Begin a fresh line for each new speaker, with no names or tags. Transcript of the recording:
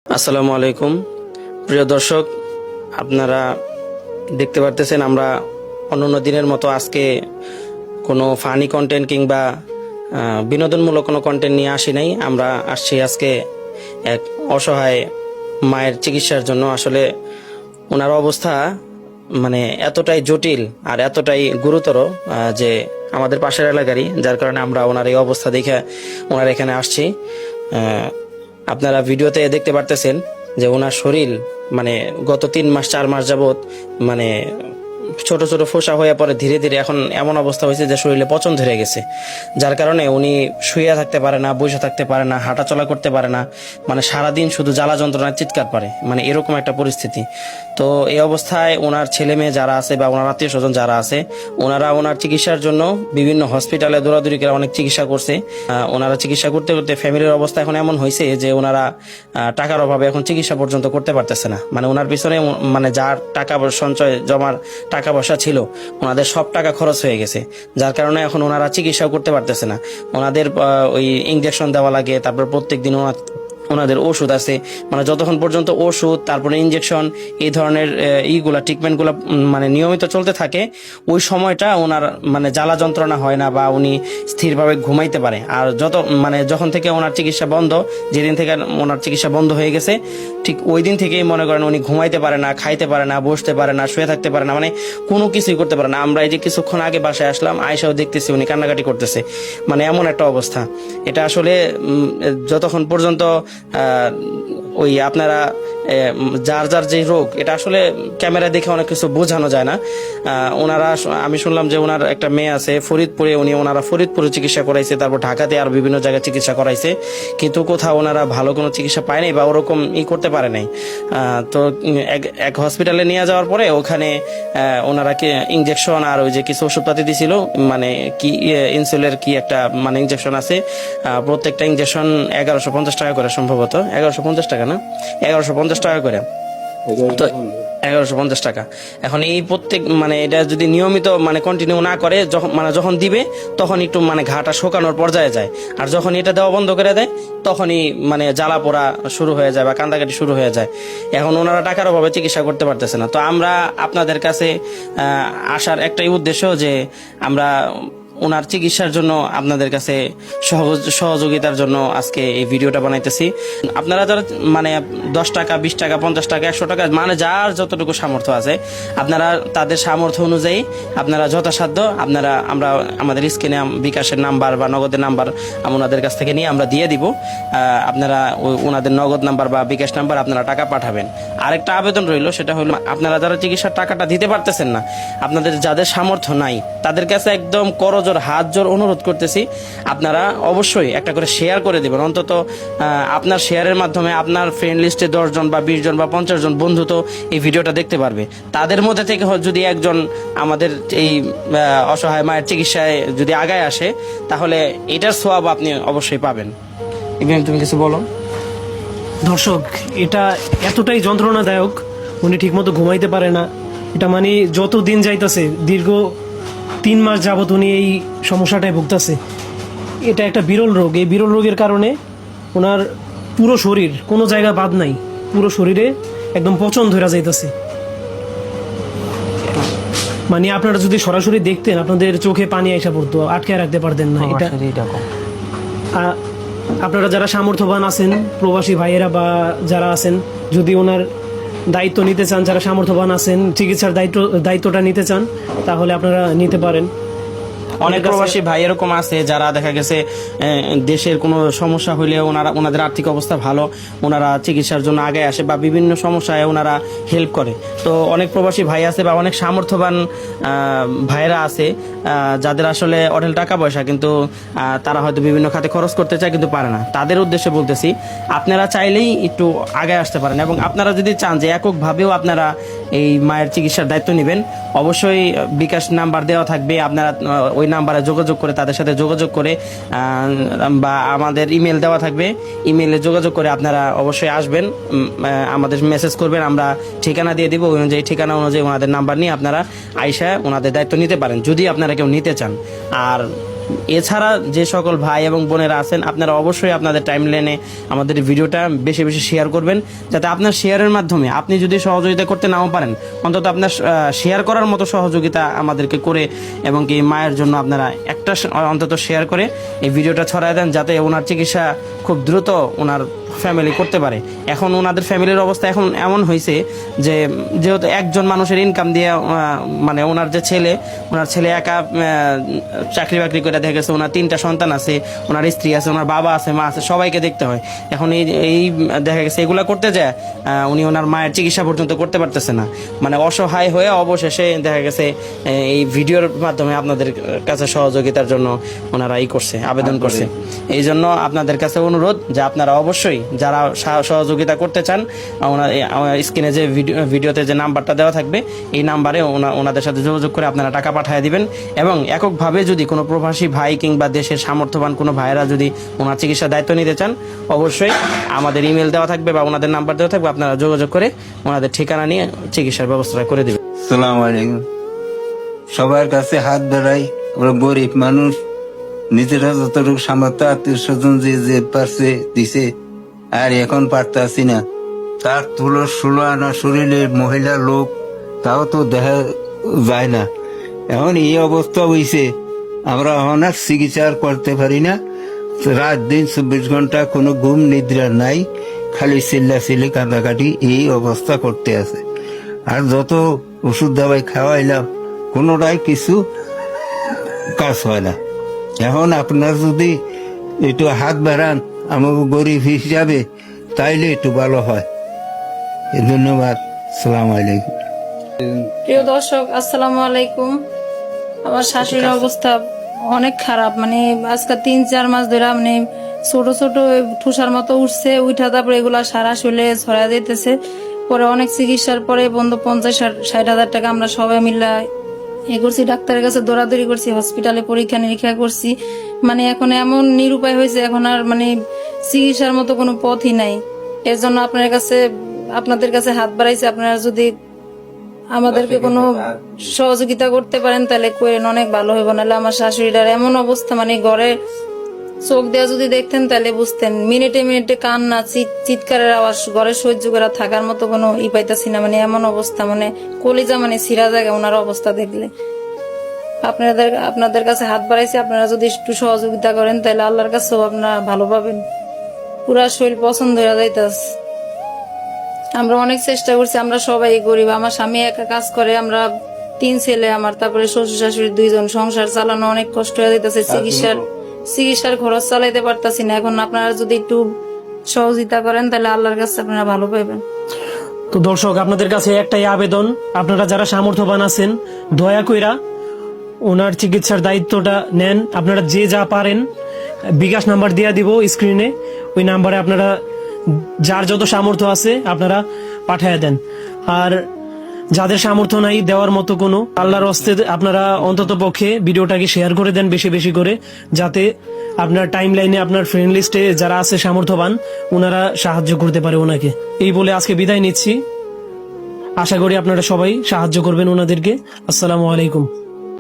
আসসালামু আলাইকুম প্রিয় দর্শক, আপনারা দেখতে পারতেছেন আমরা অন্যান্য দিনের মতো আজকে কোনো ফানি কন্টেন্ট কিংবা বিনোদনমূলক কোনো কন্টেন্ট নিয়ে আসি নাই। আমরা আসছি আজকে এক অসহায় মায়ের চিকিৎসার জন্য। আসলে ওনার অবস্থা মানে এতটাই জটিল আর এতটাই গুরুতর যে আমাদের পাশের এলাকারই, যার কারণে আমরা ওনার এই অবস্থা দেখে ওনার এখানে আসছি। আপনারা ভিডিওতে দেখতে পারতেছেন যে ওনার শরীর মানে গত 3-4 মাস যাবত মানে ছোট ছোট ফোসা হয়ে পরে ধীরে ধীরে এখন এমন অবস্থা হয়েছে যে শরীরে পচন ধরে গেছে, যার কারণে উনি শুয়ে থাকতে পারে না, বসে থাকতে পারে না, হাঁটাচলা করতে পারে না, মানে সারাদিন শুধু জ্বালা যন্ত্রণায় চিৎকার পারে, মানে এরকম একটা পরিস্থিতি। তো এই অবস্থায় ওনার ছেলে মেয়ে যারা আছে বা ওনার আত্মীয় স্বজন যারা আছে, ওনারা ওনার চিকিৎসার জন্য বিভিন্ন হসপিটালে দৌড়াদৌড়ি করে অনেক চিকিৎসা করছে। ওনারা চিকিৎসা করতে করতে ফ্যামিলির অবস্থা এখন এমন হয়েছে যে ওনারা টাকার অভাবে এখন চিকিৎসা পর্যন্ত করতে পারতেছে না। মানে ওনার পিছনে মানে যার টাকা সঞ্চয় জমার টাকা পয়সা ছিল ওনাদের সব টাকা খরচ হয়ে গেছে, যার কারণে এখন ওনারা চিকিৎসাও করতে পারতেছে না। ওনাদের ওই ইনজেকশন দেওয়া লাগে, তারপর প্রত্যেকদিন ওনাদের ওষুধ আছে, মানে যতক্ষণ পর্যন্ত ওষুধ তারপরে ইনজেকশন এই ধরনের ট্রিটমেন্টগুলো মানে নিয়মিত চলতে থাকে, ওই সময়টা ওনার মানে জ্বালা যন্ত্রণা হয় না বা উনি স্থিরভাবে ঘুমাইতে পারে। আর যখন থেকে ওনার চিকিৎসা বন্ধ, যেদিন থেকে ওনার চিকিৎসা বন্ধ হয়ে গেছে ঠিক ওই দিন থেকেই মনে করেন উনি ঘুমাইতে পারে না, খাইতে পারে না, বসতে পারে না, শুয়ে থাকতে পারে না, মানে কোনো কিছুই করতে পারে না। আমরা এই যে কিছুক্ষণ আগে বাসায় আসলাম, আয়সাও দেখতেছি উনি কান্নাকাটি করতেছে, মানে এমন একটা অবস্থা। এটা আসলে যতক্ষণ পর্যন্ত ওই আপনারা যার যার যে রোগ, এটা আসলে ক্যামেরা দেখে অনেক কিছু বোঝানো যায় না। ওনারা আমি শুনলাম যে ওনার একটা মেয়ে আছে ফরিদপুরে, ওনারা ফরিদপুরে চিকিৎসা করাইছে, তারপর ঢাকাতে আর বিভিন্ন জায়গায় চিকিৎসা করাইছে, কিন্তু কোথাও ওনারা ভালো কোনো চিকিৎসা পায় নাই বা ওরকম করতে পারে নাই। তো এক হসপিটালে নিয়ে যাওয়ার পরে ওখানে ওনারা ইনজেকশন আর ওই যে কিছু ওষুধপাতি দিছিল, মানে কি ইনসুলের কি একটা মানে ইনজেকশন আছে, প্রত্যেকটা ইনজেকশন 1150 টাকা করে, সম্ভবত 1150 টাকা না, 1150 টাকা করে। তো 1150 টাকা। এখন এই প্রত্যেক মানে এটা যদি নিয়মিত মানে কন্টিনিউ না করে, যখন দিবে তখন একটু মানে ঘাটা শোকানোর পর্যায়ে যায়, আর যখন এটা দেওয়া বন্ধ করে দেয় তখনই মানে জ্বালা পোড়া শুরু হয়ে যায় বা কান্দাকাটি শুরু হয়ে যায়। এখন ওনারা টাকার অভাবে চিকিৎসা করতে পারতেছে না। তো আমরা আপনাদের কাছে আসার একটাই উদ্দেশ্য যে আমরা ওনার চিকিৎসার জন্য আপনাদের কাছে সহযোগিতার জন্য আজকে এই ভিডিওটা বানাইতেছি। আপনারা যারা মানে 10 টাকা, 20 টাকা, 50 টাকা, 100 টাকা, মানে যার যতটুকু সামর্থ্য আছে, আপনারা তাদের সামর্থ্য অনুযায়ী আপনারা যথাসাধ্য আমরা আমাদের স্ক্রিনে বিকাশের নাম্বার বা নগদের নাম্বার ওনাদের কাছ থেকে নিয়ে আমরা দিয়ে দিব। আপনারা ওনাদের নগদ নাম্বার বা বিকাশ নাম্বার আপনারা টাকা পাঠাবেন। আরেকটা আবেদন রইল, সেটা হলো আপনারা যারা চিকিৎসার টাকাটা দিতে পারতেছেন না, আপনাদের যাদের সামর্থ্য নাই, তাদের কাছে একদম করজোর হাত জোর অনুরোধ করতেছি, আপনারা অবশ্যই একটা করে শেয়ার করে দেবেন। অন্তত আপনার শেয়ারের মাধ্যমে আপনার ফ্রেন্ড লিস্টে 10 জন বা 20 জন বা 50 জন বন্ধু তো এই ভিডিওটা দেখতে পারবে। তাদের মধ্যে থেকে যদি একজন আমাদের এই অসহায় মায়ের চিকিৎসায় যদি আগায় আসে, তাহলে এটার সোয়াব আপনি অবশ্যই পাবেন। ইব্রাহিম, তুমি কিছু বলো।
দর্শক, এটা এতটাই যন্ত্রণাদায়ক, উনি ঠিকমতো ঘুমাইতে পারে না। এটা মানে যত দিন যাইতেছে, দীর্ঘ 3 মাস যাবত উনি এই সমস্যাটায় ভুগতেছে। এটা একটা বিরল রোগ। এই বিরল রোগের কারণে ওনার পুরো শরীর, কোনো জায়গা বাদ নাই, পুরো শরীরে একদম পচন ধরা যাইতেছে। মানে আপনারা যদি সরাসরি দেখতেন, আপনাদের চোখে পানি আইসা পড়তো, আটকে রাখতে পারতেন না। এটা আপনারা যারা সামর্থ্যবান আছেন, প্রবাসী ভাইয়েরা বা যারা আছেন, যদি ওনার দায়িত্ব নিতে চান, যারা সামর্থ্যবান আছেন, চিকিৎসার দায়িত্বটা নিতে চান, তাহলে আপনারা নিতে পারেন।
অনেক প্রবাসী ভাই এরকম আছে যারা দেখা গেছে দেশের কোনো সমস্যা হইলে ওনাদের আর্থিক অবস্থা ভালো, ওনারা চিকিৎসার জন্য আগে আসে বা বিভিন্ন সমস্যায় ওনারা হেল্প করে। তো অনেক প্রবাসী ভাই আছে বা অনেক সামর্থ্যবান ভাইয়েরা আছে যাদের আসলে অঢেল টাকা পয়সা, কিন্তু তারা হয়তো বিভিন্ন খাতে খরচ করতে চায় কিন্তু পারে না। তাদের উদ্দেশ্যে বলতেছি, আপনারা চাইলেই একটু আগে আসতে পারেন, এবং আপনারা যদি চান যে এককভাবেও আপনারা এই মায়ের চিকিৎসার দায়িত্ব নেবেন, অবশ্যই বিকাশ নাম্বার দেওয়া থাকবে। আপনারা ওই নাম্বারে যোগাযোগ করে, তাদের সাথে যোগাযোগ করে, বা আমাদের ইমেল দেওয়া থাকবে, ইমেলে যোগাযোগ করে আপনারা অবশ্যই আসবেন, আমাদের মেসেজ করবেন, আমরা ঠিকানা দিয়ে দিব। ওই অনুযায়ী ঠিকানা অনুযায়ী ওনাদের নাম্বার নিয়ে আপনারা আইসা ওনাদের দায়িত্ব নিতে পারেন, যদি আপনারা কেউ নিতে চান। আর এছাড়া যে সকল ভাই এবং বোনেরা আছেন আপনারা অবশ্যই আপনাদের টাইম লাইনে আমাদের ভিডিওটা বেশি বেশি শেয়ার করবেন, যাতে আপনার শেয়ারের মাধ্যমে আপনি যদি সহযোগিতা করতে নাও পারেন অন্তত আপনার শেয়ার করার মতো সহযোগিতা আমাদেরকে করে এবং কি মায়ের জন্য আপনারা একটা অন্তত শেয়ার করে এই ভিডিওটা ছড়ায় দেন, যাতে ওনার চিকিৎসা খুব দ্রুত ওনার ফ্যামিলি করতে পারে। এখন ওনাদের ফ্যামিলির অবস্থা এখন এমন হয়েছে যে যেহেতু একজন মানুষের ইনকাম দিয়ে মানে ওনার যে ওনার ছেলে একা চাকরি বাকরি করে দেখা গেছে, ওনার 3টা সন্তান আছে, ওনার স্ত্রী আছে, ওনার বাবা আছে, মা আছে, সবাইকে দেখতে হয়। এখন এই দেখা গেছে এগুলা করতে যায় উনি ওনার মায়ের চিকিৎসা পর্যন্ত করতে পারতেছে না, মানে অসহায় হয়ে অবশেষে দেখা গেছে এই ভিডিওর মাধ্যমে আপনাদের কাছে সহযোগিতার জন্য ওনারা করছে, আবেদন করছে। এই জন্য আপনাদের কাছে অনুরোধ যে আপনারা অবশ্যই যারা সহযোগিতা করতে চান স্ক্রিনে যে ভিডিওতে যে নাম্বারটা দেওয়া থাকবে এই নাম্বারে ওনাদের সাথে যোগাযোগ করে আপনারা টাকা পাঠিয়ে দিবেন। এবং এককভাবে যদি কোনো প্রবাসী ভাই কিংবা দেশের সামর্থ্যবান কোনো ভাইয়েরা যদি ওনার চিকিৎসার দায়িত্ব নিতে চান অবশ্যই আমাদের ইমেল দেওয়া থাকবে বা ওনাদের নাম্বার দেওয়া থাকবে, আপনারা যোগাযোগ করে ওনাদের ঠিকানা নিয়ে চিকিৎসার ব্যবস্থা করে দেবেন।
আসসালামু আলাইকুম। সবার কাছে হাত বাড়াই, আমরা গরিব মানুষ, নিজেরা যতটুকু সামর্থ্য আত্মীয় স্বজন যে পারছে দিছে, আর এখন পারতাছি না। তার তুলো 16 আনা শরীরের মহিলা লোক, তাও তো দেখা যায় না। এখন এই অবস্থা হইছে, আমরা অনেক চিকিৎসা করতে পারি না। রাত দিন 24 ঘন্টা কোনো ঘুম নিদ্রা নাই, খালি চিল্লাচিল্লি কাঁদাকাটি এই অবস্থা করতে আছে। আর যত ওষুধ দাবাই খাওয়াইলাম কোনোটাই কিছু কাজ হয় না। এখন আপনার যদি একটু হাত বাড়ান আমাকে গরিব হিসাবে, তাইলে একটু ভালো হয়। ধন্যবাদ। আসসালামু আলাইকুম।
প্রিয় দর্শক, আসসালামু আলাইকুম। আমার শাশুড়ির অবস্থা অনেক খারাপ, মানে আজকে 3-4 মাস ধরে মানে ছোট ছোট ঠুসার মতো উঠছে, উঠা তারপরে এগুলা সারা শরীরে ছড়া দিতেছে। পরে অনেক চিকিৎসার পরে বন্ধু 50-60 হাজার টাকা আমরা সবাই মিলে করছি, ডাক্তারের কাছে দৌড়াদৌড়ি করছি, হসপিটালে পরীক্ষা নিরীক্ষা করছি। মানে এখন এমন নিরুপায় হয়েছে, এখন আর মানে চিকিৎসার মতো কোনো পথই নাই। এর জন্য আপনাদের কাছে হাত বাড়াইছে, আপনারা যদি আমাদেরকে কোনো সহযোগিতা করতে পারেন তাহলে করেন, অনেক ভালো হইব। নাহলে আমার শাশুড়িটার এমন অবস্থা, মানে ঘরে চোখ দেওয়া যদি দেখতেন তাহলে বুঝতেন, মিনিটে মিনিটে কান্না চিৎকারের আওয়াজ, ঘরে সহ্য করে থাকার মতো কোনো পাইতাছি না। মানে এমন অবস্থা, মানে কলিজা মানে ছিঁড়া জায়গা ওনার অবস্থা দেখলে। আপনাদের কাছে হাত বাড়াইছি, আপনারা যদি একটু সহযোগিতা করেন তাহলে আল্লাহর কাছেও আপনারা ভালো পাবেন। পুরা শরীর পছন্দ হয়ে যাইতাছে। আমরা অনেক চেষ্টা করছি, আমরা সবাই গরিব। আমার স্বামী একা কাজ করে, আমরা 3 ছেলে আমার, তারপরে শ্বশুর শাশুড়ি 2 জন, সংসার চালানো অনেক কষ্ট হয়ে যাইতেছে। চিকিৎসার খরচ চালাইতে পারতাছি না। এখন আপনারা যদি একটু সহযোগিতা করেন তাহলে আল্লাহর কাছে আপনারা ভালো পাইবেন।
তো দর্শক, আপনাদের কাছে একটাই আবেদন, আপনারা যারা সামর্থ্যবান আছেন দয়া কইরা ওনার চিকিৎসার দায়িত্বটা নেন। আপনারা যে যা পারেন, বিকাশ নাম্বার দিয়ে দিব স্ক্রিনে, ওই নাম্বারে আপনারা যার যত সামর্থ্য আছে আপনারা পাঠিয়ে দেন। আর যাদের সামর্থ্য নাই দেওয়ার মতো কোনো, আল্লাহর হস্তে আপনারা অন্তত পক্ষে ভিডিওটাকে শেয়ার করে দেন বেশি বেশি করে, যাতে আপনার টাইম লাইনে আপনার ফ্রেন্ড লিস্টে যারা আছে সামর্থ্যবান ওনারা সাহায্য করতে পারে ওনাকে। এই বলে আজকে বিদায় নিচ্ছি। আশা করি আপনারা সবাই সাহায্য করবেন ওনাদেরকে। আসসালামু আলাইকুম।